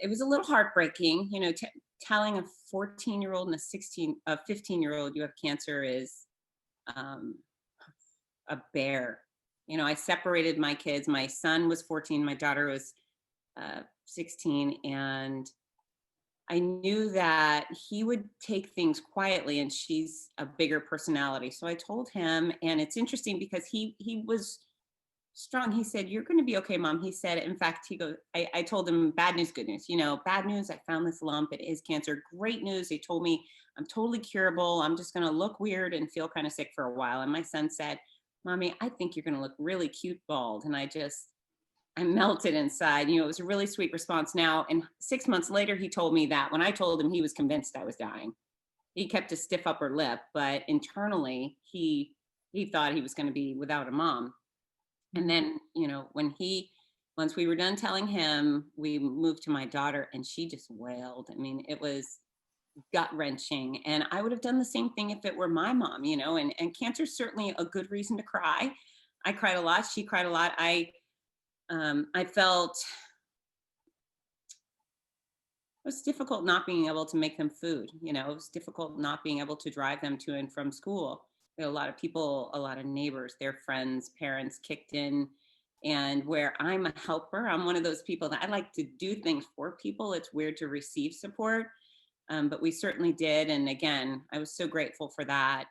It was a little heartbreaking, telling a 14-year-old and a 15-year-old you have cancer is um, a bear. I separated my kids. My son was 14, my daughter was 16, and I knew that he would take things quietly, and she's a bigger personality. So I told him, and it's interesting because he was strong. He said, "You're going to be okay, mom." He said, in fact, he goes, I told him bad news, good news. Bad news, I found this lump. It is cancer. Great news. They told me I'm totally curable. I'm just going to look weird and feel kind of sick for a while. And my son said, "Mommy, I think you're going to look really cute bald." And I melted inside. It was a really sweet response. Now, and 6 months later, he told me that when I told him, he was convinced I was dying. He kept a stiff upper lip, but internally, he thought he was going to be without a mom. And then, once we were done telling him, we moved to my daughter, and she just wailed. I mean, it was gut wrenching. And I would have done the same thing if it were my mom, and cancer's certainly a good reason to cry. I cried a lot. She cried a lot. I felt it was difficult not being able to make them food. It was difficult not being able to drive them to and from school. A lot of people, a lot of neighbors, their friends, parents kicked in. And where I'm a helper, I'm one of those people that I like to do things for people. It's weird to receive support, but we certainly did. And again, I was so grateful for that.